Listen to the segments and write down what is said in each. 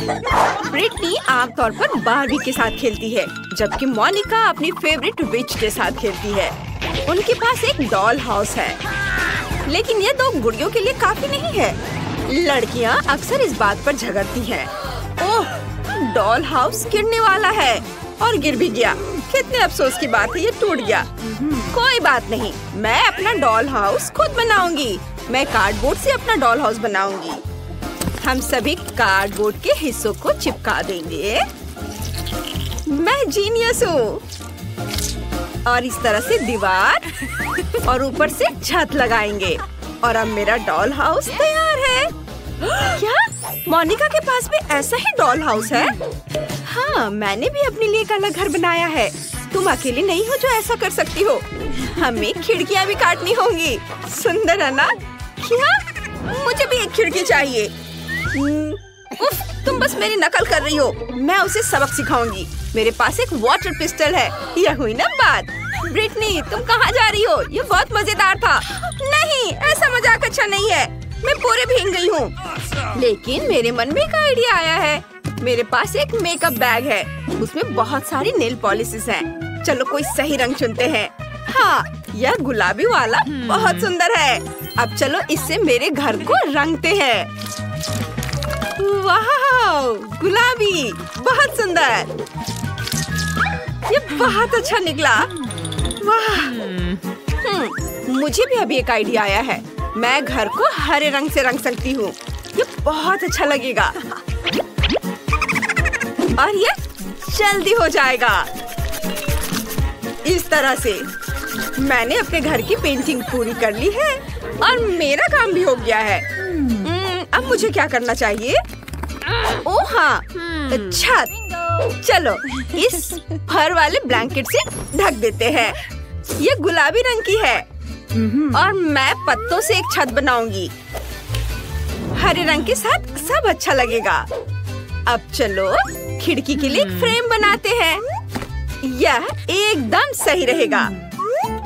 Britney आमतौर पर Barbie के साथ खेलती है, जबकि मोनिका अपनी फेवरेट विच के साथ खेलती है। उनके पास एक डॉल हाउस है, लेकिन ये 2 गुड़ियों के लिए काफी नहीं है। लड़कियां अक्सर इस बात पर झगड़ती हैं। ओह, डॉल हाउस गिरने वाला है और गिर भी गया। कितने अफसोस की बात है, ये टूट गया। कोई बात नहीं, मैं अपना डॉल हाउस खुद बनाऊंगी। मैं कार्डबोर्ड से अपना डॉल हाउस बनाऊंगी। हम सभी कार्डबोर्ड के हिस्सों को चिपका देंगे। मैं जीनियस हूँ। और इस तरह से दीवार और ऊपर से छत लगाएंगे और अब मेरा डॉल हाउस तैयार है। क्या मोनिका के पास भी ऐसा ही डॉल हाउस है? हाँ, मैंने भी अपने लिए एक अलग घर बनाया है। तुम अकेले नहीं हो जो ऐसा कर सकती हो। हमें खिड़कियाँ भी काटनी होंगी। सुंदर है ना? क्या? मुझे भी एक खिड़की चाहिए। उफ, तुम बस मेरी नकल कर रही हो। मैं उसे सबक सिखाऊंगी। मेरे पास एक वाटर पिस्टल है। यह हुई ना बात। ब्रिटनी, तुम कहाँ जा रही हो? ये बहुत मजेदार था। नहीं, ऐसा मजाक अच्छा नहीं है। मैं पूरे भीग गई हूँ। लेकिन मेरे मन में एक आइडिया आया है। मेरे पास एक मेकअप बैग है। उसमें बहुत सारी नेल पॉलिशेस हैं। चलो कोई सही रंग चुनते हैं। हाँ, यह गुलाबी वाला बहुत सुंदर है। अब चलो इससे मेरे घर को रंगते हैं। वाह, गुलाबी, बहुत सुंदर। ये बहुत अच्छा निकला। वाह। मुझे भी अभी एक आइडिया आया है। मैं घर को हरे रंग से रंग सकती हूँ। ये बहुत अच्छा लगेगा और ये जल्दी हो जाएगा। इस तरह से मैंने अपने घर की पेंटिंग पूरी कर ली है और मेरा काम भी हो गया है। अब मुझे क्या करना चाहिए? ओह हाँ, छत। चलो इस फर वाले ब्लैंकेट से ढक देते हैं। ये गुलाबी रंग की है और मैं पत्तों से एक छत बनाऊंगी। हरे रंग के साथ सब अच्छा लगेगा। अब चलो खिड़की के लिए एक फ्रेम बनाते हैं। यह एकदम सही रहेगा।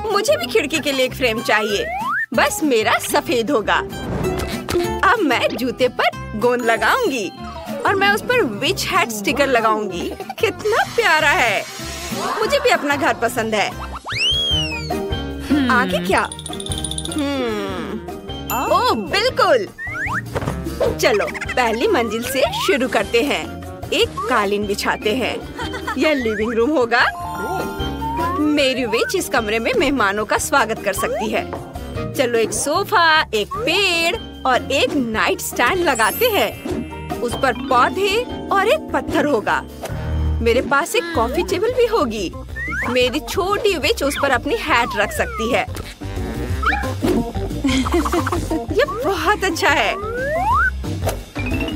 मुझे भी खिड़की के लिए एक फ्रेम चाहिए। बस मेरा सफेद होगा। अब मैं जूते पर गोंद लगाऊंगी और मैं उस पर विच हैट स्टिकर लगाऊंगी। कितना प्यारा है। मुझे भी अपना घर पसंद है। आगे क्या? ओह बिल्कुल। चलो पहली मंजिल से शुरू करते हैं। एक कालीन बिछाते हैं। यह लिविंग रूम होगा। मेरी विच इस कमरे में मेहमानों का स्वागत कर सकती है। चलो एक सोफा, एक पेड़ और एक नाइट स्टैंड लगाते हैं। उस पर पौधे और एक पत्थर होगा। मेरे पास एक कॉफी टेबल भी होगी। मेरी छोटी विच उस पर अपनी हैट रख सकती है। ये बहुत अच्छा है।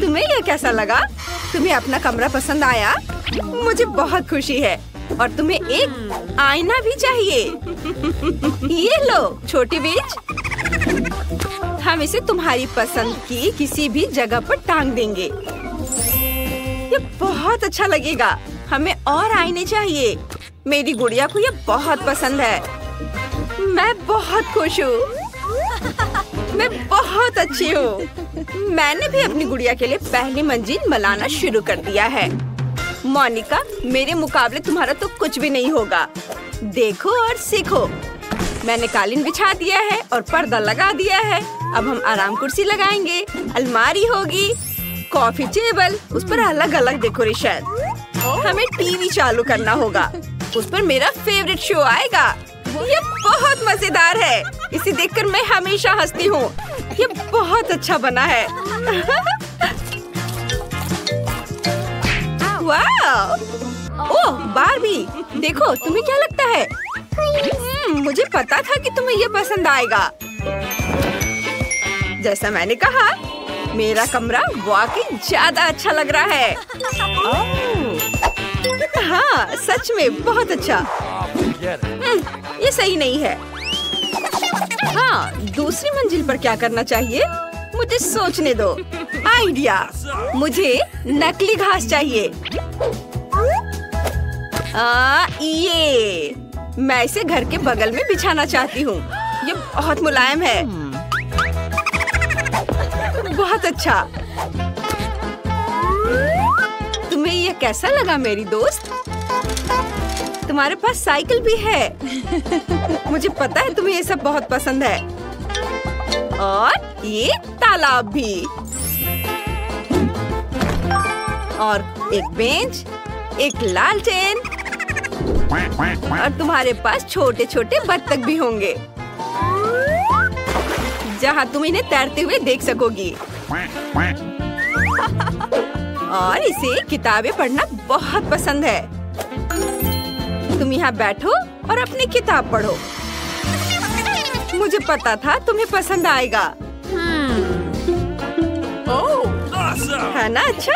तुम्हें यह कैसा लगा? तुम्हें अपना कमरा पसंद आया? मुझे बहुत खुशी है। और तुम्हें एक आईना भी चाहिए। ये लो छोटी विच। हम इसे तुम्हारी पसंद की किसी भी जगह पर टांग देंगे। ये बहुत अच्छा लगेगा। हमें और आईने चाहिए। मेरी गुड़िया को ये बहुत पसंद है। मैं बहुत खुश हूँ। मैं बहुत अच्छी हूँ। मैंने भी अपनी गुड़िया के लिए पहली मंजिल बनाना शुरू कर दिया है। मोनिका, मेरे मुकाबले तुम्हारा तो कुछ भी नहीं होगा। देखो और सीखो। मैंने कालीन बिछा दिया है और पर्दा लगा दिया है। अब हम आराम कुर्सी लगाएंगे। अलमारी होगी, कॉफी टेबल, उस पर अलग अलग डेकोरेशन। हमें टीवी चालू करना होगा। उस पर मेरा फेवरेट शो आएगा। ये बहुत मजेदार है। इसे देखकर मैं हमेशा हंसती हूँ। ये बहुत अच्छा बना है। वाह! ओह बारबी, देखो तुम्हें क्या लगता है? मुझे पता था कि तुम्हें ये पसंद आएगा। जैसा मैंने कहा, मेरा कमरा वाकई ज्यादा अच्छा लग रहा है। हाँ सच में बहुत अच्छा। ये सही नहीं है। हाँ, दूसरी मंजिल पर क्या करना चाहिए? मुझे सोचने दो। आइडिया! मुझे नकली घास चाहिए। ये मैं इसे घर के बगल में बिछाना चाहती हूँ। ये बहुत मुलायम है। बहुत अच्छा। कैसा लगा मेरी दोस्त? तुम्हारे पास साइकिल भी है। मुझे पता है तुम्हें ये सब बहुत पसंद है। और ये तालाब भी। और एक बेंच, एक लालटेन, और तुम्हारे पास छोटे छोटे बत्तख भी होंगे जहाँ तुम इन्हें तैरते हुए देख सकोगी। और इसे किताबें पढ़ना बहुत पसंद है। तुम यहाँ बैठो और अपनी किताब पढ़ो। मुझे पता था तुम्हें पसंद आएगा। है ना अच्छा?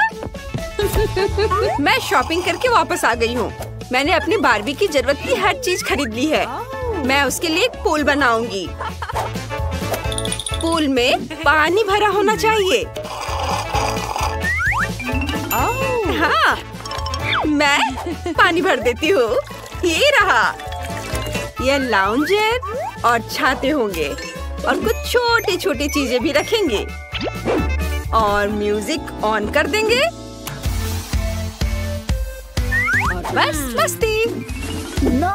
मैं शॉपिंग करके वापस आ गई हूँ। मैंने अपनी बार्बी की जरूरत की हर चीज खरीद ली है। मैं उसके लिए एक पूल बनाऊंगी। पूल में पानी भरा होना चाहिए। हाँ, मैं पानी भर देती हूँ। ये रहा। ये लाउंजर और छाते होंगे और कुछ छोटी छोटी चीजें भी रखेंगे और म्यूजिक ऑन कर देंगे और बस मस्ती।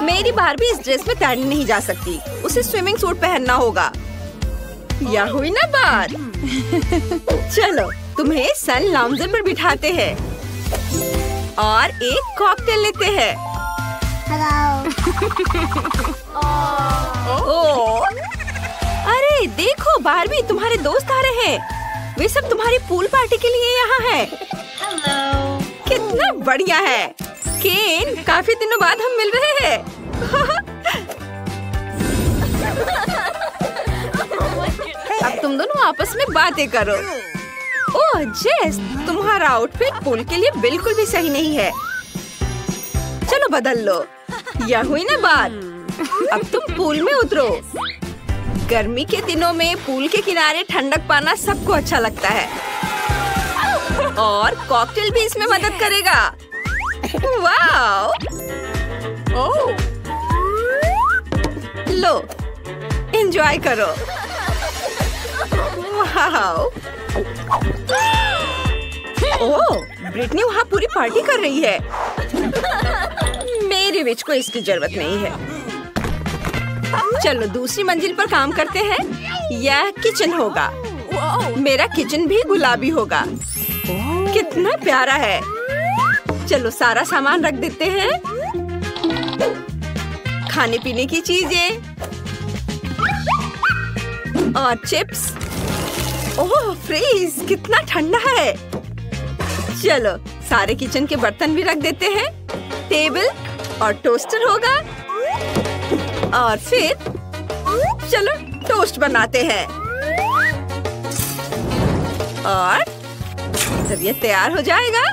मेरी बार्बी इस ड्रेस में तैरने नहीं जा सकती। उसे स्विमिंग सूट पहनना होगा। यह हुई ना बात। चलो तुम्हें सन लाउंजर पर बिठाते हैं और एक कॉकटेल लेते हैं। ओह, अरे देखो बार्बी, तुम्हारे दोस्त आ रहे हैं। वे सब तुम्हारी पूल पार्टी के लिए यहाँ हैं। कितना बढ़िया है केन, काफी दिनों बाद हम मिल रहे हैं। अब तुम दोनों आपस में बातें करो। ओह जेस, तुम्हारा आउटफिट पूल के लिए बिल्कुल भी सही नहीं है। चलो बदल लो। यह हुई ना बात। अब तुम पूल में उतरो। गर्मी के दिनों में पूल के किनारे ठंडक पाना सबको अच्छा लगता है और कॉकटेल भी इसमें मदद करेगा। वाओ! ओह, लो, एंजॉय करो। वाओ! ओह, ब्रिटनी वहाँ पूरी पार्टी कर रही है। मेरे विच को इसकी जरूरत नहीं है। चलो दूसरी मंजिल पर काम करते हैं। यह किचन होगा। मेरा किचन भी गुलाबी होगा। कितना प्यारा है। चलो सारा सामान रख देते हैं। खाने पीने की चीजें और चिप्स। ओह फ्रीज, कितना ठंडा है। चलो सारे किचन के बर्तन भी रख देते हैं। टेबल और टोस्टर होगा। और फिर चलो टोस्ट बनाते हैं। और जब ये तैयार हो जाएगा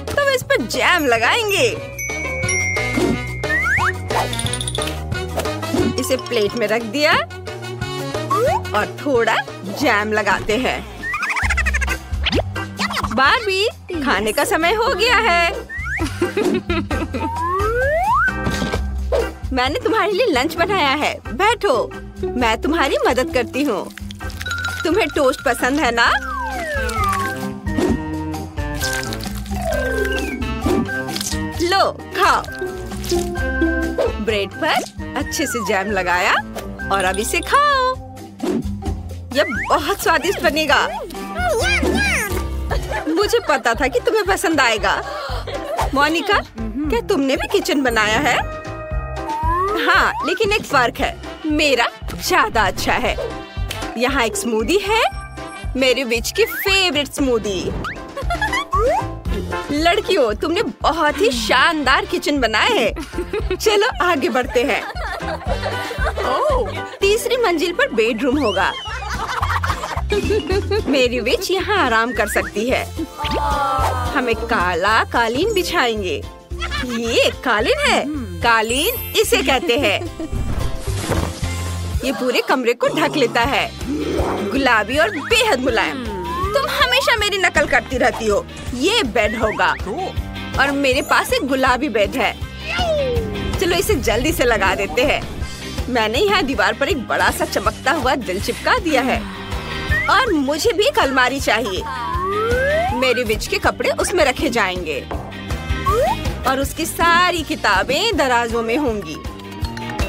तो इस पर जैम लगाएंगे। इसे प्लेट में रख दिया और थोड़ा जैम लगाते हैं। बार्बी, खाने का समय हो गया है। मैंने तुम्हारे लिए लंच बनाया है। बैठो, मैं तुम्हारी मदद करती हूँ। तुम्हें टोस्ट पसंद है ना? लो खाओ। ब्रेड पर अच्छे से जैम लगाया और अब इसे खाओ। यह बहुत स्वादिष्ट बनेगा। मुझे पता था कि तुम्हें पसंद आएगा। मोनिका, क्या तुमने भी किचन बनाया है? हाँ, लेकिन एक फर्क है। मेरा ज्यादा अच्छा है। यहाँ एक स्मूदी है, मेरे विच की फेवरेट स्मूदी। लड़कियों, तुमने बहुत ही शानदार किचन बनाया है। चलो आगे बढ़ते हैं। तीसरी मंजिल पर बेडरूम होगा। मेरी विच यहाँ आराम कर सकती है। हम एक काला कालीन बिछाएंगे। ये कालीन है। कालीन इसे कहते हैं। ये पूरे कमरे को ढक लेता है। गुलाबी और बेहद मुलायम। तुम हमेशा मेरी नकल करती रहती हो। ये बेड होगा और मेरे पास एक गुलाबी बेड है। चलो इसे जल्दी से लगा देते हैं। मैंने यहाँ दीवार पर एक बड़ा सा चमकता हुआ दिल चिपका दिया है और मुझे भी एक अलमारी चाहिए। मेरे विच के कपड़े उसमें रखे जाएंगे। और उसकी सारी किताबें दराजों में होंगी।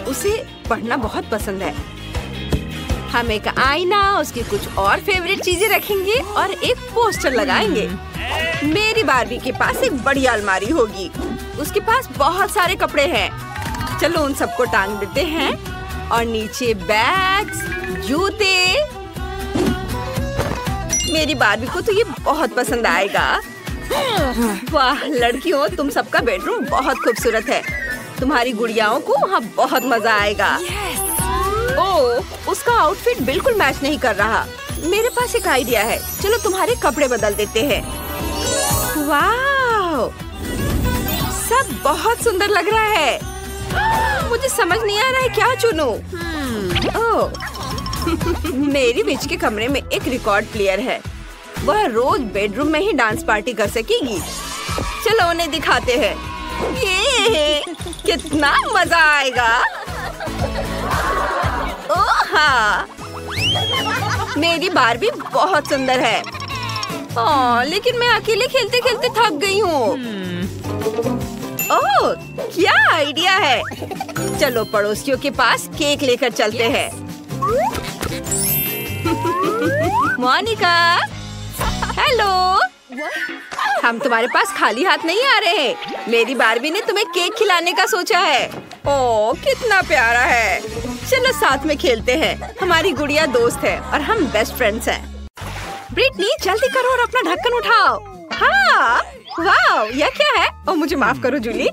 उसे पढ़ना बहुत पसंद है। हम एक आईना, उसकी कुछ और फेवरेट चीजें रखेंगे और एक पोस्टर लगाएंगे। मेरी बार्बी के पास एक बड़ी अलमारी होगी। उसके पास बहुत सारे कपड़े हैं। चलो उन सबको टांग देते हैं और नीचे बैग्स, जूते। मेरी बार्बी को तो ये बहुत पसंद आएगा। वाह लड़कियों, तुम सबका बेडरूम बहुत खूबसूरत है। तुम्हारी गुड़ियाओं को वहाँ बहुत मजा आएगा। ओह, उसका आउटफिट बिल्कुल मैच नहीं कर रहा। मेरे पास एक आइडिया है। चलो तुम्हारे कपड़े बदल देते हैं। वाह, सब बहुत सुंदर लग रहा है। मुझे समझ नहीं आ रहा है क्या चुनूं। ओह, मेरी विच के कमरे में एक रिकॉर्ड प्लेयर है। वह रोज बेडरूम में ही डांस पार्टी कर सकेगी। चलो उन्हें दिखाते हैं। ये कितना मजा आएगा। ओह हाँ, मेरी बार्बी बहुत सुंदर है। लेकिन मैं अकेले खेलते खेलते थक गई हूँ। ओह, क्या आइडिया है। चलो पड़ोसियों के पास केक लेकर चलते हैं। मोनिका, हेलो। हम तुम्हारे पास खाली हाथ नहीं आ रहे हैं। मेरी बार्बी ने तुम्हें केक खिलाने का सोचा है। ओह, कितना प्यारा है। चलो साथ में खेलते हैं। हमारी गुड़िया दोस्त है और हम बेस्ट फ्रेंड्स हैं। ब्रिटनी, जल्दी करो और अपना ढक्कन उठाओ। हाँ, वाह, यह क्या है? ओह, मुझे माफ करो जूली,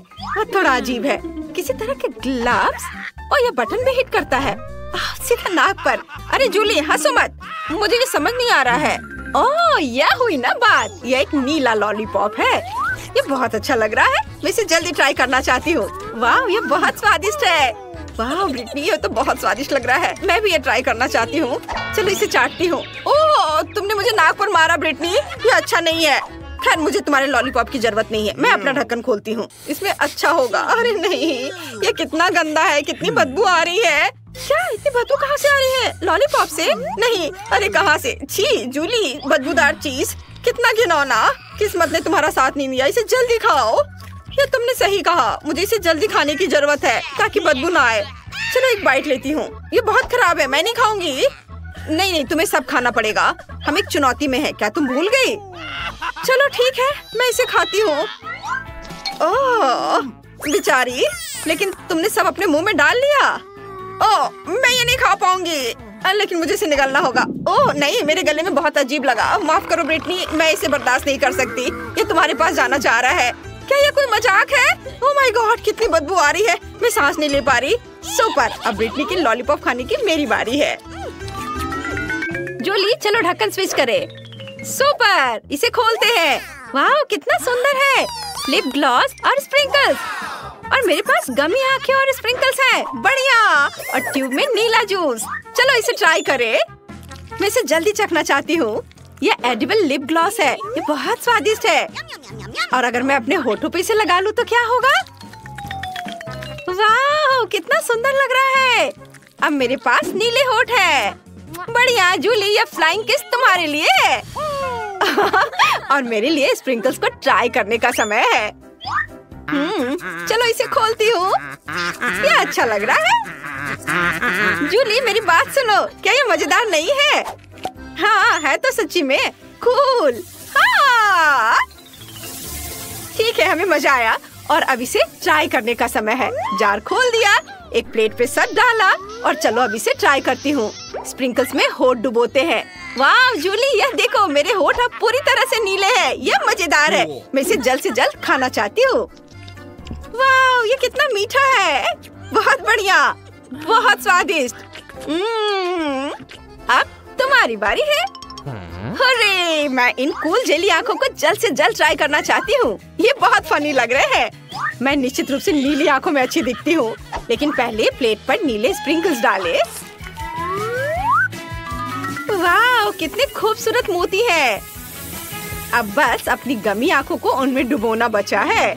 थोड़ा अजीब है। किसी तरह के ग्लव्स और यह बटन भी हिट करता है। सीधा नाक पर। अरे जूली, हंसो मत। मुझे ये समझ नहीं आ रहा है। ओह, यह हुई ना बात। यह एक नीला लॉलीपॉप है। ये बहुत अच्छा लग रहा है। मैं इसे जल्दी ट्राई करना चाहती हूँ। वाह, ये बहुत स्वादिष्ट है। वाह ब्रिटनी, ये तो बहुत स्वादिष्ट लग रहा है। मैं भी ये ट्राई करना चाहती हूँ। चलो इसे चाटती हूँ। ओह, तुमने मुझे नाक पर मारा ब्रिटनी। ये अच्छा नहीं है। खैर, मुझे तुम्हारे लॉलीपॉप की जरूरत नहीं है। मैं अपना ढक्कन खोलती हूँ। इसमें अच्छा होगा। अरे नहीं, ये कितना गंदा है। कितनी बदबू आ रही है। क्या इतनी बदबू कहाँ से आ रही है? लॉलीपॉप से? नहीं, अरे कहाँ से? छी जूली, बदबूदार चीज। कितना घिनौना। किस्मत ने तुम्हारा साथ नहीं दिया। इसे जल्दी खाओ। ये तुमने सही कहा। मुझे इसे जल्दी खाने की जरूरत है ताकि बदबू ना आए। चलो एक बाइट लेती हूँ। ये बहुत खराब है। मैं नहीं खाऊंगी। नहीं, तुम्हें सब खाना पड़ेगा। हम एक चुनौती में हैं। क्या तुम भूल गई? चलो ठीक है, मैं इसे खाती हूँ। ओह बेचारी, लेकिन तुमने सब अपने मुंह में डाल लिया। ओह, मैं ये नहीं खा पाऊंगी। लेकिन मुझे इसे निगलना होगा। ओह नहीं, मेरे गले में बहुत अजीब लगा। माफ करो ब्रिटनी, मैं इसे बर्दाश्त नहीं कर सकती। ये तुम्हारे पास जाना चाह रहा है। क्या ये कोई मजाक है? ओह माय गॉड, कितनी बदबू आ रही है। मैं सांस नहीं ले पा रही। सुपर, अब ब्रिटनी की लॉलीपॉप खाने की मेरी बारी है। जूली, चलो ढक्कन स्विच करें। सुपर, इसे खोलते हैं। वाह, कितना सुंदर है। लिप ग्लॉस और स्प्रिंकल्स। और मेरे पास गमी आंखें और स्प्रिंकल्स हैं। बढ़िया। और ट्यूब में नीला जूस। चलो इसे ट्राई करें। मैं इसे जल्दी चखना चाहती हूँ। ये एडिबल लिप ग्लॉस है। ये बहुत स्वादिष्ट है। और अगर मैं अपने होठों पे इसे लगा लूँ तो क्या होगा? वाह, कितना सुंदर लग रहा है। अब मेरे पास नीले होठ है। बढ़िया जूली, ये फ्लाइंग किस तुम्हारे लिए है। और मेरे लिए स्प्रिंकल्स को ट्राई करने का समय है। चलो इसे खोलती हूँ। ये अच्छा लग रहा है। जूली, मेरी बात सुनो। क्या ये मजेदार नहीं है? हाँ है तो सच्ची में। कूल। हाँ ठीक है, हमें मजा आया। और अब इसे ट्राई करने का समय है। जार खोल दिया, एक प्लेट पे सब डाला और चलो अब इसे ट्राई करती हूँ। स्प्रिंकल्स में होठ डुबोते हैं। वाह जूली, यह देखो, मेरे होठ अब पूरी तरह से नीले हैं। यह मजेदार है। मैं इसे जल्द से जल्द खाना चाहती हूँ। वाह, ये कितना मीठा है। बहुत बढ़िया, बहुत स्वादिष्ट। अब तुम्हारी बारी है। अरे, मैं इन कूल जेली आंखों को जल्द से जल्द ट्राई करना चाहती हूँ। ये बहुत फनी लग रहे हैं। मैं निश्चित रूप से नीली आंखों में अच्छी दिखती हूँ, लेकिन पहले प्लेट पर नीले स्प्रिंकल्स डाले। वाह, कितने खूबसूरत मोती है। अब बस अपनी गमी आंखों को उनमें डुबोना बचा है।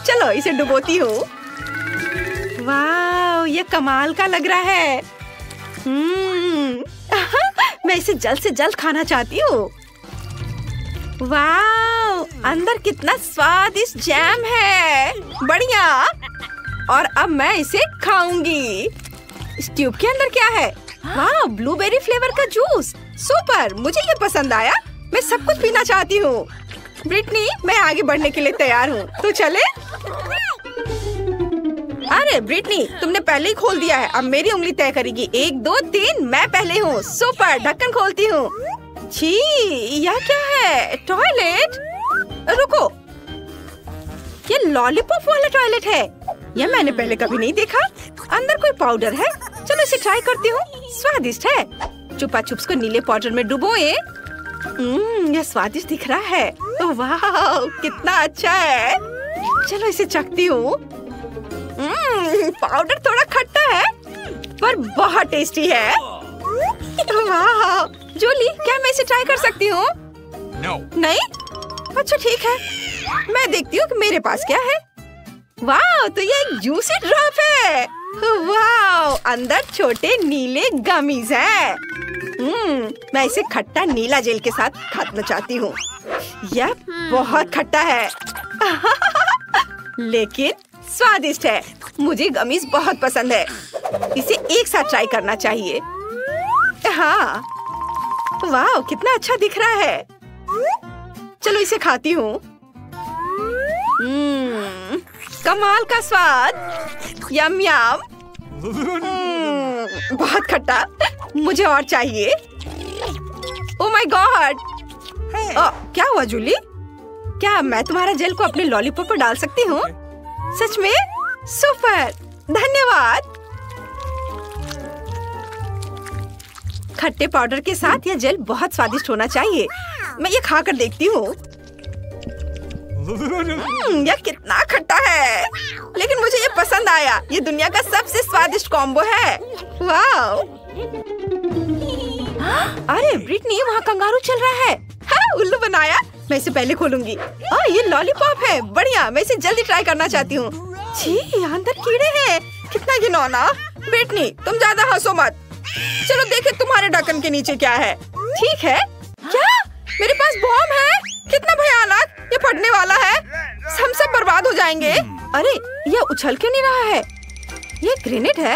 चलो इसे डुबोती हूँ। वाह, ये कमाल का लग रहा है। मैं इसे जल्द से जल्द खाना चाहती हूँ। वाह, वाह, अंदर कितना स्वादिष्ट जैम है, बढ़िया। और अब मैं इसे खाऊंगी। इस ट्यूब के अंदर क्या है? वाह, ब्लूबेरी फ्लेवर का जूस, सुपर, मुझे ये पसंद आया। मैं सब कुछ पीना चाहती हूँ। ब्रिटनी, मैं आगे बढ़ने के लिए तैयार हूँ, तो चले? अरे ब्रिटनी, तुमने पहले ही खोल दिया है, अब मेरी उंगली तय करेगी। 1 2 3, मैं पहले हूँ। सुपर, ढक्कन खोलती हूँ। छी, यह क्या है? टॉयलेट? रुको, ये लॉलीपॉप वाला टॉयलेट है। यह मैंने पहले कभी नहीं देखा। अंदर कोई पाउडर है, चलो इसे ट्राई करती हूँ। स्वादिष्ट है। चुपा चुप्स को नीले पाउडर में डुबोए। यह स्वादिष्ट दिख रहा है। वाह, कितना अच्छा है। चलो इसे चखती हूँ। पाउडर थोड़ा खट्टा है, पर बहुत टेस्टी है। वाह, जूली, क्या मैं इसे ट्राई कर सकती हूँ? नहीं? अच्छा ठीक है, मैं देखती हूँ कि मेरे पास क्या है। वाह, तो ये एक जूसी ड्रॉप है। वाह, अंदर छोटे नीले गमीज हैं। मैं इसे खट्टा नीला जेल के साथ खाना चाहती हूँ। यह बहुत खट्टा है लेकिन स्वादिष्ट है। मुझे गमीज बहुत पसंद है। इसे एक साथ ट्राई करना चाहिए। हाँ, वाह, कितना अच्छा दिख रहा है। चलो इसे खाती हूँ। कमाल का स्वाद, यम यम। बहुत खट्टा, मुझे और चाहिए। ओह माय गॉड, क्या हुआ जूली? क्या मैं तुम्हारा जेल को अपने लॉलीपॉप पर डाल सकती हूँ? सच में? सुपर, धन्यवाद। खट्टे पाउडर के साथ यह जेल बहुत स्वादिष्ट होना चाहिए। मैं ये खाकर देखती हूँ। यह कितना खट्टा है, लेकिन मुझे ये पसंद आया। ये दुनिया का सबसे स्वादिष्ट कॉम्बो है। वाह! अरे ब्रिटनी, वहाँ कंगारू चल रहा है। हाँ, उल्लू बनाया। मैं इसे पहले खोलूंगी। ये लॉलीपॉप है, बढ़िया। मैं इसे जल्दी ट्राई करना चाहती हूँ। छी, अंदर कीड़े हैं। कितना घिनौना। ब्रिटनी, तुम ज्यादा हंसो मत। चलो देखे तुम्हारे ढक्कन के नीचे क्या है। ठीक है। क्या मेरे पास बॉम्ब है? कितना भयानक, ये फटने वाला है। हम सब बर्बाद हो जाएंगे। अरे, ये उछल क्यों नहीं रहा है? ये ग्रेनेड है।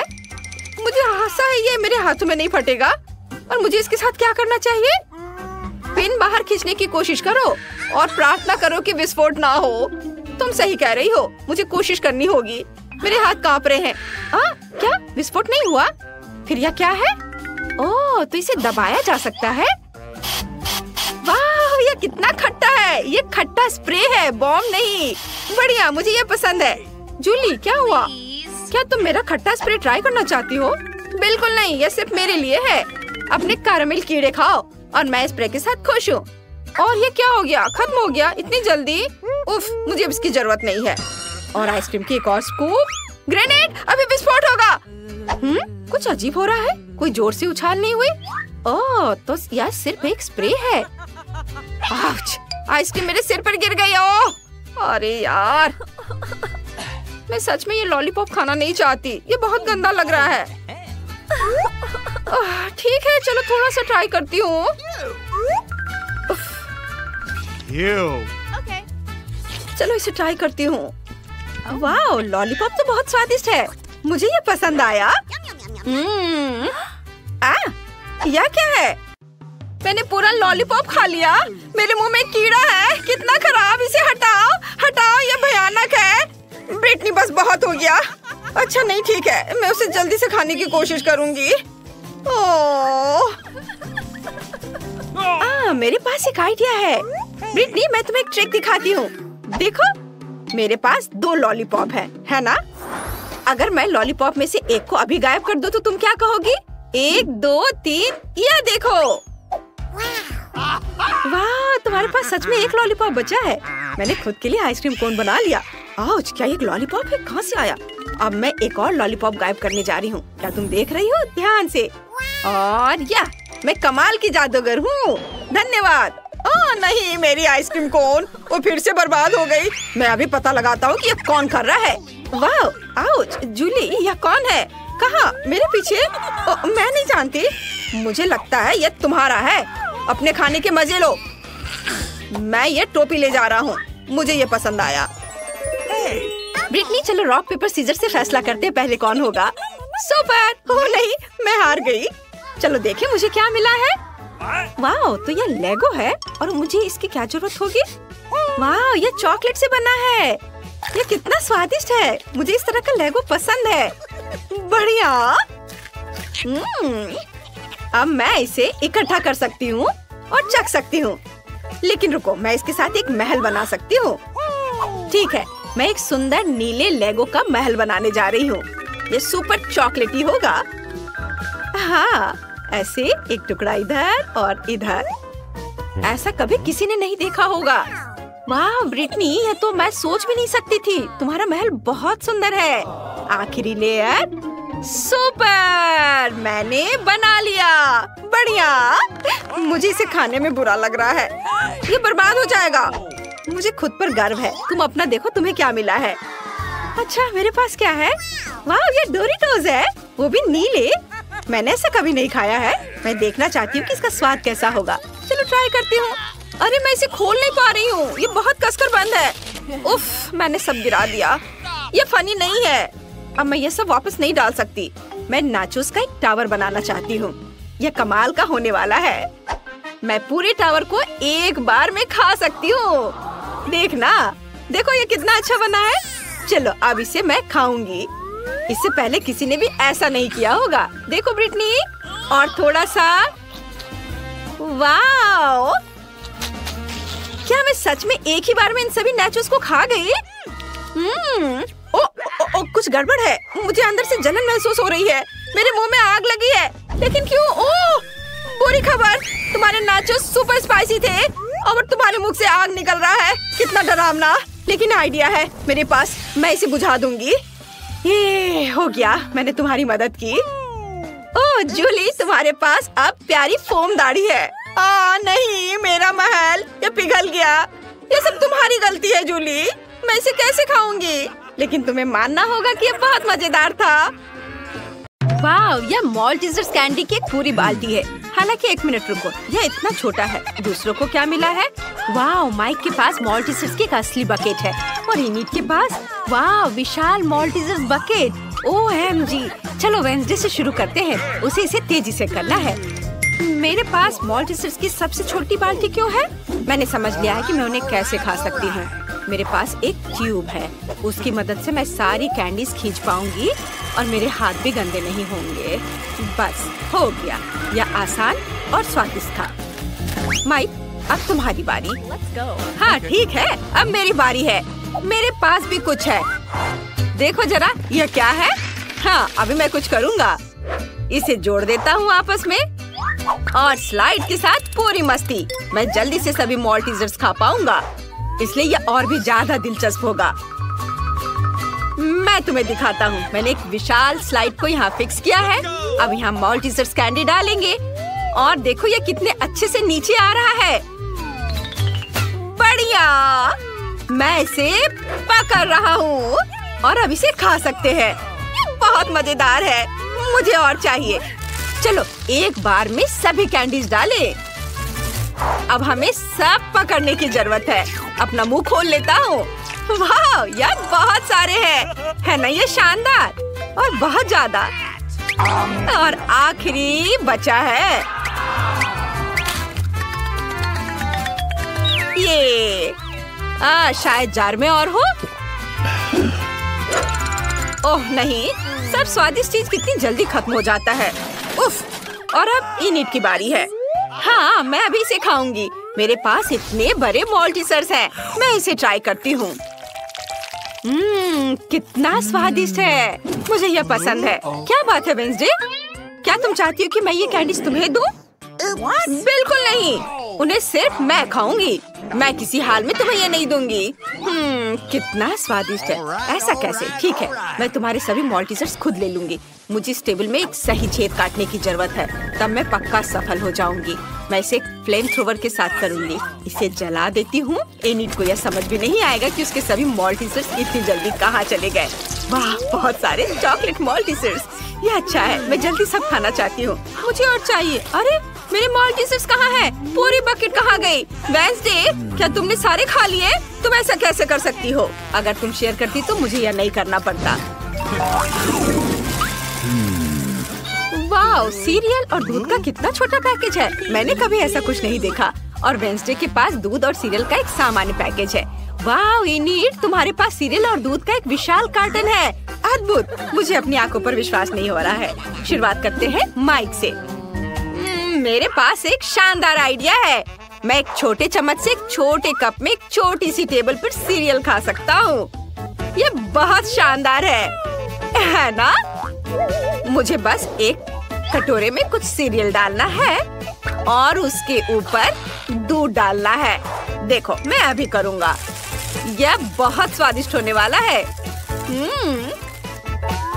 मुझे आशा है ये मेरे हाथों में नहीं फटेगा। और मुझे इसके साथ क्या करना चाहिए? पिन बाहर खींचने की कोशिश करो और प्रार्थना करो कि विस्फोट ना हो। तुम सही कह रही हो, मुझे कोशिश करनी होगी। मेरे हाथ कांप रहे हैं। क्या विस्फोट नहीं हुआ? फिर यह क्या है? ओह, तो इसे दबाया जा सकता है। वाह, यह कितना खट्टा है। ये खट्टा स्प्रे है, बॉम्ब नहीं। बढ़िया, मुझे ये पसंद है। जूली, क्या हुआ? क्या तुम मेरा खट्टा स्प्रे ट्राई करना चाहती हो? बिल्कुल नहीं, यह सिर्फ मेरे लिए है। अपने कैरेमल कीड़े खाओ और मैं स्प्रे के साथ खुश हूँ। और ये क्या हो गया? खत्म हो गया इतनी जल्दी? उफ, मुझे अब इसकी जरूरत नहीं है। और आइसक्रीम की एक और स्कूप। ग्रेनेड, अभी विस्फोट होगा। कुछ अजीब हो रहा है। कोई जोर से उछाल नहीं हुई। ओह, तो यह सिर्फ एक स्प्रे है। आउच! आइसक्रीम मेरे सिर पर गिर गई। ओह, अरे यार, मैं सच में ये लॉलीपॉप खाना नहीं चाहती। ये बहुत गंदा लग रहा है। ठीक है, चलो थोड़ा सा ट्राई करती हूँ। चलो इसे ट्राई करती हूँ। वाह, लॉलीपॉप तो बहुत स्वादिष्ट है। मुझे ये पसंद आया। यह क्या है? मैंने पूरा लॉलीपॉप खा लिया। मेरे मुंह में कीड़ा है। कितना खराब, इसे हटाओ, हटाओ, ये भयानक है। ब्रिटनी, बस बहुत हो गया। अच्छा नहीं, ठीक है, मैं उसे जल्दी से खाने की कोशिश करूंगी। मेरे पास एक आइडिया है। ब्रिटनी, मैं तुम्हें एक ट्रिक दिखाती हूँ। देखो, मेरे पास 2 लॉलीपॉप है ना? अगर मैं लॉलीपॉप में से एक को अभी गायब कर दूं तो तुम क्या कहोगी? 1 2 3, यह देखो। वाह, तुम्हारे पास सच में एक लॉलीपॉप बचा है। मैंने खुद के लिए आइसक्रीम कोन बना लिया। आउच, क्या एक लॉलीपॉप है? कहाँ से आया? अब मैं एक और लॉलीपॉप गायब करने जा रही हूँ। क्या तुम देख रही हो? ध्यान से। और या, मैं कमाल की जादूगर हूँ। धन्यवाद। नहीं, मेरी आइसक्रीम कोन वो फिर से बर्बाद हो गई। मैं अभी पता लगाता हूँ कि ये कौन कर रहा है। वाह, आउच! जूली, यह कौन है? कहाँ? मेरे पीछे? मैं नहीं जानती। मुझे लगता है यह तुम्हारा है। अपने खाने के मजे लो। मैं ये टोपी ले जा रहा हूँ, मुझे ये पसंद आया। ब्रिटनी चलो रॉक पेपर सीजर से फैसला करते हैं पहले कौन होगा। सुपर! ओह नहीं, मैं हार गई। चलो देखें मुझे क्या मिला है। वाह, तो ये लेगो है और मुझे इसकी क्या जरूरत होगी। वाह, ये चॉकलेट से बना है। ये कितना स्वादिष्ट है, मुझे इस तरह का लेगो पसंद है। बढ़िया। अब मैं इसे इकट्ठा कर सकती हूँ और चख सकती हूँ। लेकिन रुको, मैं इसके साथ एक महल बना सकती हूँ। ठीक है, मैं एक सुंदर नीले लेगो का महल बनाने जा रही हूँ। ये सुपर चॉकलेटी होगा। हाँ, ऐसे एक टुकड़ा इधर और इधर। ऐसा कभी किसी ने नहीं देखा होगा। वाह ब्रिटनी, ये तो मैं सोच भी नहीं सकती थी। तुम्हारा महल बहुत सुंदर है। आखिरी लेयर। सुपर! मैंने बना लिया। बढ़िया। मुझे इसे खाने में बुरा लग रहा है, ये बर्बाद हो जाएगा। मुझे खुद पर गर्व है। तुम अपना देखो, तुम्हें क्या मिला है। अच्छा, मेरे पास क्या है? वाह, ये डोरिटोज है, वो भी नीले। मैंने ऐसा कभी नहीं खाया है। मैं देखना चाहती हूँ कि इसका स्वाद कैसा होगा। चलो ट्राई करती हूँ। अरे मैं इसे खोल नहीं पा रही हूँ, ये बहुत कसकर बंद है। उफ, मैंने सब गिरा दिया। ये फनी नहीं है। अब मैं ये सब वापस नहीं डाल सकती। मैं नाचोस का एक टावर बनाना चाहती हूँ। यह कमाल का होने वाला है। मैं पूरे टावर को एक बार में खा सकती हूँ। देखना, देखो ये कितना अच्छा बना है। चलो अब इसे मैं खाऊंगी। इससे पहले किसी ने भी ऐसा नहीं किया होगा। देखो ब्रिटनी, और थोड़ा सा। वाओ! क्या मैं सच में एक ही बार में इन सभी नाचोस को खा गई? कुछ गड़बड़ है। मुझे अंदर से जलन महसूस हो रही है। मेरे मुंह में आग लगी है। लेकिन क्यों? ओह, बुरी खबर, तुम्हारे नाचोस सुपर स्पाइसी थे और तुम्हारे मुंह से आग निकल रहा है। कितना डरावना। लेकिन आइडिया है मेरे पास, मैं इसे बुझा दूंगी। ये हो गया, मैंने तुम्हारी मदद की। ओह जूली, तुम्हारे पास अब प्यारी फोम दाढ़ी है। नहीं, मेरा महल ये पिघल गया। ये सब तुम्हारी गलती है जूली। मैं इसे कैसे खाऊंगी? लेकिन तुम्हें मानना होगा कि ये बहुत मजेदार था। वाह, यह मॉल्टीजर्स कैंडी की एक पूरी बाल्टी है। हालांकि एक मिनट रुको, यह इतना छोटा है। दूसरों को क्या मिला है? वाह, माइक के पास मॉल्टीजर्स की एक असली बकेट है और इनिट के पास वाह विशाल मॉल्टीजर्स बकेट। OMG! चलो वेंसडे से शुरू करते हैं। उसे इसे तेजी से करना है। मेरे पास मॉल्टीजर्स की सबसे छोटी बाल्टी क्यों है? मैंने समझ लिया है कि मैं उन्हें कैसे खा सकती हूँ। मेरे पास एक ट्यूब है, उसकी मदद से मैं सारी कैंडीज खींच पाऊंगी और मेरे हाथ भी गंदे नहीं होंगे। बस हो गया, यह आसान और स्वादिष्ट था। माइक, अब तुम्हारी बारी। हाँ ठीक है, अब मेरी बारी है। मेरे पास भी कुछ है। देखो जरा, यह क्या है? हाँ, अभी मैं कुछ करूँगा। इसे जोड़ देता हूँ आपस में और स्लाइड के साथ पूरी मस्ती। मैं जल्दी से सभी मॉल्टीजर्स खा पाऊंगा, इसलिए यह और भी ज्यादा दिलचस्प होगा। मैं तुम्हें दिखाता हूँ। मैंने एक विशाल स्लाइड को यहाँ फिक्स किया है। अब यहाँ मॉल्टीजर्स कैंडी डालेंगे और देखो ये कितने अच्छे से नीचे आ रहा है। बढ़िया, मैं इसे पकड़ रहा हूँ और अब इसे खा सकते हैं। ये बहुत मजेदार है, मुझे और चाहिए। चलो एक बार में सभी कैंडीज डालें। अब हमें सब पकड़ने की जरूरत है। अपना मुंह खोल लेता हूँ। वाह, यार बहुत सारे हैं, है ना ये शानदार? और बहुत ज्यादा। और आखिरी बचा है ये। शायद जार में और हो। ओह नहीं, सब स्वादिष्ट चीज कितनी जल्दी खत्म हो जाता है। उफ, और अब इनिट की बारी है। हाँ, मैं अभी इसे खाऊंगी। मेरे पास इतने बड़े मॉल्टीजर्स हैं। मैं इसे ट्राई करती हूँ। कितना स्वादिष्ट है, मुझे यह पसंद है। क्या बात है वेंसडे, क्या तुम चाहती हो कि मैं ये कैंडीज तुम्हें दूँ? बिल्कुल नहीं, उन्हें सिर्फ मैं खाऊंगी। मैं किसी हाल में तुम्हें ये नहीं दूंगी। कितना स्वादिष्ट है। ऐसा कैसे? ठीक है, मैं तुम्हारे सभी मॉल्टीजर्स खुद ले लूंगी। मुझे इस टेबल में एक सही छेद काटने की जरूरत है, तब मैं पक्का सफल हो जाऊंगी। मैं इसे फ्लेम थ्रोवर के साथ करूंगी। इसे जला देती हूँ। एनिट को यह समझ भी नहीं आएगा कि उसके सभी मॉल्टीजर्स इतनी जल्दी कहाँ चले गए। वाह, बहुत सारे चॉकलेट मॉल्टीजर्स। ये अच्छा है, मैं जल्दी सब खाना चाहती हूँ। मुझे और चाहिए। अरे मेरे मॉल्टीजर्स कहाँ हैं? पूरी बकेट कहाँ गई? वेंसडे, क्या तुमने सारे खा लिए? तुम ऐसा कैसे कर सकती हो? अगर तुम शेयर करती तो मुझे यह नहीं करना पड़ता। वाह, सीरियल और दूध का कितना छोटा पैकेज है। मैंने कभी ऐसा कुछ नहीं देखा। और वेंसडे के पास दूध और सीरियल का एक सामान्य पैकेज है। वाह इनिट, तुम्हारे पास सीरियल और दूध का एक विशाल कार्टन है। अद्भुत, मुझे अपनी आंखों पर विश्वास नहीं हो रहा है। शुरुआत करते हैं माइक से। मेरे पास एक शानदार आइडिया है। मैं एक छोटे चम्मच से एक छोटे कप में एक छोटी सी टेबल पर सीरियल खा सकता हूँ। ये बहुत शानदार है ना? मुझे बस एक कटोरे में कुछ सीरियल डालना है और उसके ऊपर दूध डालना है। देखो, मैं अभी करूँगा। यह बहुत स्वादिष्ट होने वाला है।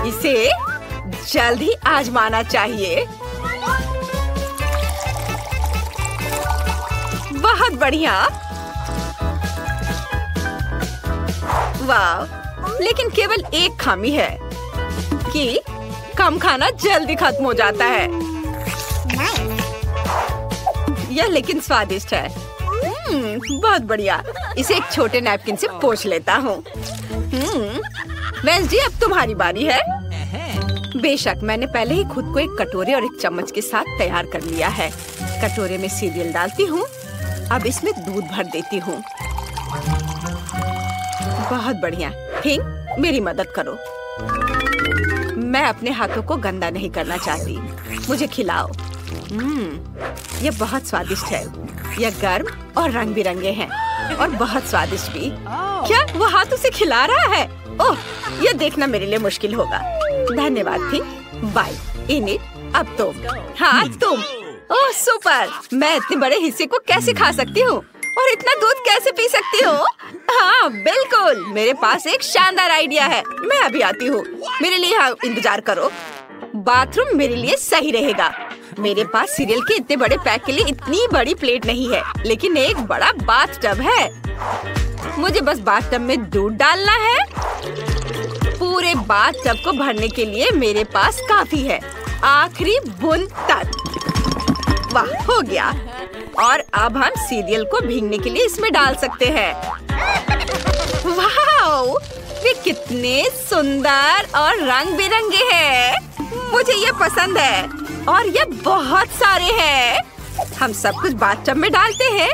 इसे जल्द ही आजमाना चाहिए। बहुत बढ़िया। वाह, लेकिन केवल एक खामी है कि कम खाना जल्दी खत्म हो जाता है। यह लेकिन स्वादिष्ट है। बहुत बढ़िया। इसे एक छोटे नैपकिन से पोंछ लेता हूँ। वेंसडे, अब तुम्हारी बारी है। बेशक, मैंने पहले ही खुद को एक कटोरे और एक चम्मच के साथ तैयार कर लिया है। कटोरे में सीरियल डालती हूँ। अब इसमें दूध भर देती हूँ। बहुत बढ़िया। थिंक, मेरी मदद करो। मैं अपने हाथों को गंदा नहीं करना चाहती। मुझे खिलाओ। यह बहुत स्वादिष्ट है। यह गर्म और रंग बिरंगे हैं और बहुत स्वादिष्ट भी। क्या वो हाथों से खिला रहा है? ओह, यह देखना मेरे लिए मुश्किल होगा। धन्यवाद थिंक। Bye init. अब तुम। हाँ, तुम। ओह सुपर। मैं इतने बड़े हिस्से को कैसे खा सकती हूँ और इतना दूध कैसे पी सकती हूँ? हाँ बिल्कुल, मेरे पास एक शानदार आइडिया है। मैं अभी आती हूँ। मेरे लिए यहाँ इंतजार करो। बाथरूम मेरे लिए सही रहेगा। मेरे पास सीरियल के इतने बड़े पैक के लिए इतनी बड़ी प्लेट नहीं है, लेकिन एक बड़ा बाथ टब है। मुझे बस बाथ टब में दूध डालना है। पूरे बाथ टब को भरने के लिए मेरे पास काफी है। आखिरी बूंद तक। वाह, हो गया। और अब हम सीरियल को भीगने के लिए इसमें डाल सकते हैं। वाह, वे कितने सुंदर और रंग बिरंगे हैं। मुझे ये पसंद है और ये बहुत सारे हैं। हम सब कुछ बाथटब में डालते हैं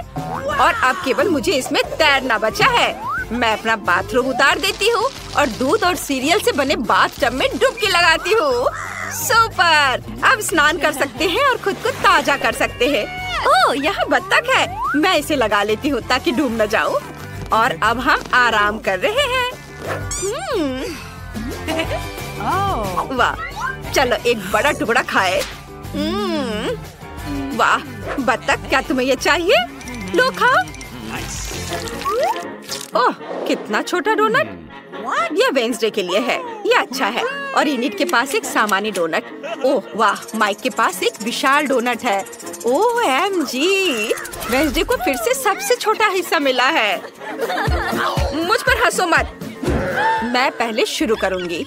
और अब केवल मुझे इसमें तैरना बचा है। मैं अपना बाथरूम उतार देती हूँ और दूध और सीरियल से बने बाथटब में डुबकी लगाती हूँ। सुपर। अब स्नान कर सकते हैं और खुद को ताजा कर सकते हैं। ओह, यहाँ बत्तख है। मैं इसे लगा लेती हूँ ताकि डूब न जाऊँ। और अब हम आराम कर रहे हैं। वाह, चलो एक बड़ा टुकड़ा खाए। वाह बत्तख, क्या तुम्हें ये चाहिए? लो खाओ। ओह, कितना छोटा डोनट। यह वेंसडे के लिए है। यह अच्छा है। और इनिट के पास एक सामान्य डोनट। ओह वाह, माइक के पास एक विशाल डोनट है। OMG, वेंसडे को फिर से सबसे छोटा हिस्सा मिला है। मुझ पर हंसो मत। मैं पहले शुरू करूंगी।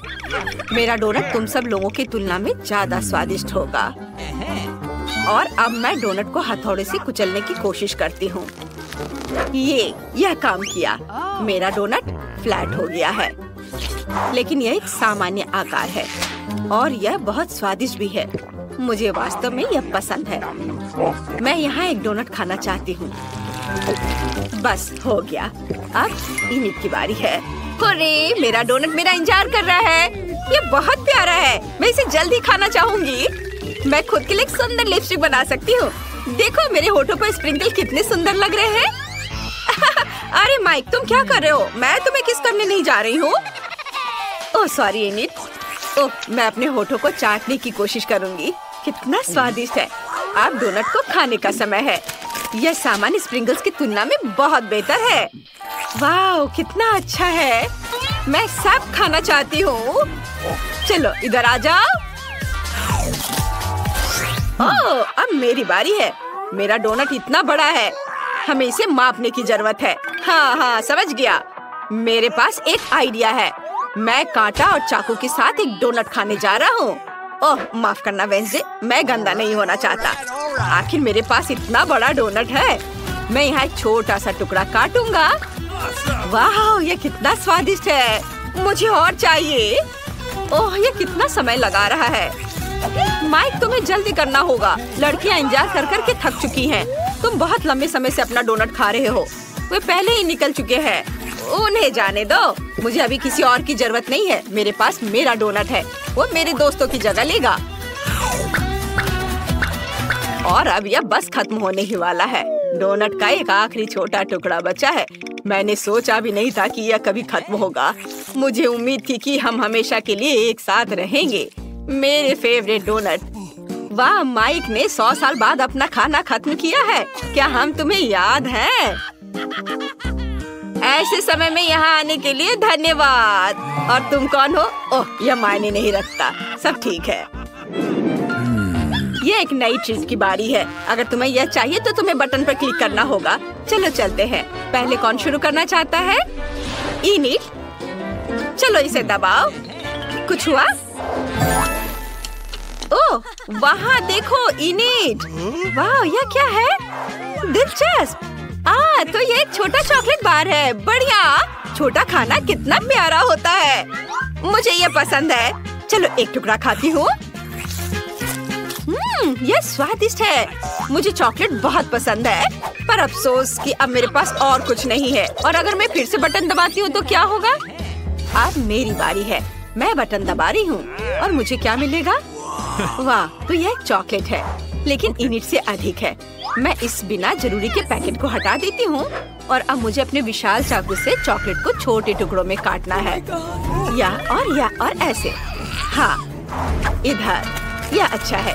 मेरा डोनट तुम सब लोगों की तुलना में ज्यादा स्वादिष्ट होगा। और अब मैं डोनट को हथौड़े से कुचलने की कोशिश करती हूँ। यह काम किया। मेरा डोनट फ्लैट हो गया है, लेकिन यह एक सामान्य आकार है और यह बहुत स्वादिष्ट भी है। मुझे वास्तव में यह पसंद है। मैं यहाँ एक डोनट खाना चाहती हूँ। बस हो गया। अब इनिट की बारी है। अरे, मेरा डोनट मेरा इंतजार कर रहा है। ये बहुत प्यारा है। मैं इसे जल्दी खाना चाहूंगी। मैं खुद के लिए एक सुंदर लिपस्टिक बना सकती हूँ। देखो मेरे होठों पर स्प्रिंकल कितने सुंदर लग रहे हैं। अरे माइक, तुम क्या कर रहे हो? मैं तुम्हें किस करने नहीं जा रही हूँ। Oh sorry init. ओह, मैं अपने होठों को चाटने की कोशिश करूंगी। कितना स्वादिष्ट है। अब डोनट को खाने का समय है। यह सामान्य स्प्रिंकल्स की तुलना में बहुत बेहतर है। वाह, कितना अच्छा है। मैं सब खाना चाहती हूँ। चलो इधर आ जाओ। ओह, अब मेरी बारी है। मेरा डोनट इतना बड़ा है, हमें इसे मापने की जरूरत है। हाँ, समझ गया। मेरे पास एक आइडिया है। मैं कांटा और चाकू के साथ एक डोनट खाने जा रहा हूँ। ओह माफ करना वेंसडे, मैं गंदा नहीं होना चाहता। आखिर मेरे पास इतना बड़ा डोनट है। मैं यहाँ एक छोटा सा टुकड़ा काटूंगा। वाह, ये कितना स्वादिष्ट है। मुझे और चाहिए। ओह, ये कितना समय लगा रहा है। माइक, तुम्हें जल्दी करना होगा। लड़कियाँ इंतजार कर कर के थक चुकी हैं। तुम बहुत लंबे समय से अपना डोनट खा रहे हो। वे पहले ही निकल चुके हैं। उन्हें जाने दो। मुझे अभी किसी और की जरूरत नहीं है। मेरे पास मेरा डोनट है। वो मेरे दोस्तों की जगह लेगा। और अब यह बस खत्म होने ही वाला है। डोनट का एक आखिरी छोटा टुकड़ा बचा है। मैंने सोचा भी नहीं था कि यह कभी खत्म होगा। मुझे उम्मीद थी कि हम हमेशा के लिए एक साथ रहेंगे। मेरे फेवरेट डोनट। वाह, माइक ने 100 साल बाद अपना खाना खत्म किया है। क्या हम तुम्हें याद हैं? ऐसे समय में यहाँ आने के लिए धन्यवाद। और तुम कौन हो? ओह, यह मायने नहीं रखता। सब ठीक है। ये एक नई चीज की बारी है। अगर तुम्हें यह चाहिए तो तुम्हें बटन पर क्लिक करना होगा। चलो चलते हैं। पहले कौन शुरू करना चाहता है? इनिट। चलो इसे दबाओ। कुछ हुआ? ओह, वहाँ देखो इनिट। वाह, यह क्या है? दिलचस्प। तो ये एक छोटा चॉकलेट बार है। बढ़िया। छोटा खाना कितना प्यारा होता है। मुझे ये पसंद है। चलो एक टुकड़ा खाती हूँ। ये स्वादिष्ट है। मुझे चॉकलेट बहुत पसंद है, पर अफसोस कि अब मेरे पास और कुछ नहीं है। और अगर मैं फिर से बटन दबाती हूँ तो क्या होगा? अब मेरी बारी है। मैं बटन दबा रही हूँ और मुझे क्या मिलेगा? वाह, तो यह एक चॉकलेट है, लेकिन इनिट से अधिक है। मैं इस बिना जरूरी के पैकेट को हटा देती हूँ और अब मुझे अपने विशाल चाकू से चॉकलेट को छोटे टुकड़ों में काटना है। या और ऐसे। हाँ, इधर। यह अच्छा है।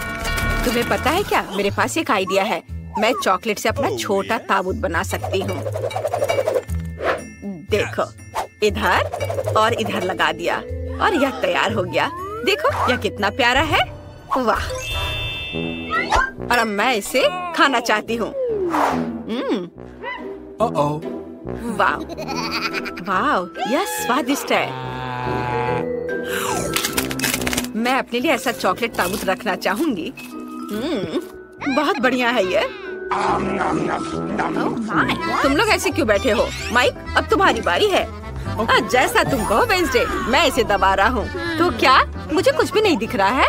तुम्हें पता है क्या, मेरे पास एक आइडिया है। मैं चॉकलेट से अपना छोटा ताबूत बना सकती हूँ। देखो, इधर और इधर लगा दिया और यह तैयार हो गया। देखो, यह कितना प्यारा है। वाह। और अब मैं इसे खाना चाहती हूँ। वाह, वाह, यह स्वादिष्ट है। मैं अपने लिए ऐसा चॉकलेट ताबूत रखना चाहूंगी। बहुत बढ़िया है ये। तुम लोग ऐसे क्यों बैठे हो? माइक, अब तुम्हारी बारी है। जैसा तुम कहो वेंसडे। मैं इसे दबा रहा हूँ। तो क्या मुझे कुछ भी नहीं दिख रहा है?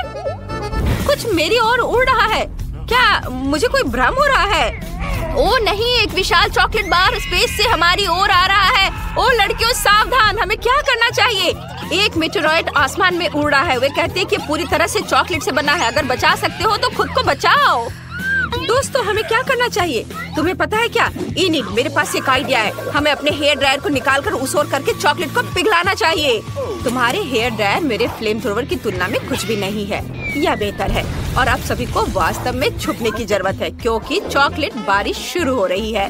कुछ मेरी ओर उड़ रहा है। क्या मुझे कोई भ्रम हो रहा है? ओ नहीं, एक विशाल चॉकलेट बार स्पेस से हमारी ओर आ रहा है। ओ लड़कियों, सावधान। हमें क्या करना चाहिए? एक मेटेरॉइड आसमान में उड़ रहा है। वे कहते हैं कि पूरी तरह से चॉकलेट से बना है। अगर बचा सकते हो तो खुद को बचाओ। दोस्तों, हमें क्या करना चाहिए? तुम्हें पता है क्या? इनिट, मेरे पास एक आइडिया है। हमें अपने हेयर ड्रायर को निकालकर उस ओर करके चॉकलेट को पिघलाना चाहिए। तुम्हारे हेयर ड्रायर मेरे फ्लेम थ्रोवर की तुलना में कुछ भी नहीं है। यह बेहतर है। और आप सभी को वास्तव में छुपने की जरूरत है, क्योंकि चॉकलेट बारिश शुरू हो रही है।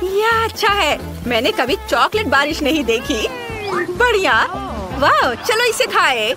यह अच्छा है। मैंने कभी चॉकलेट बारिश नहीं देखी। बढ़िया। वाह, चलो इसे खाए।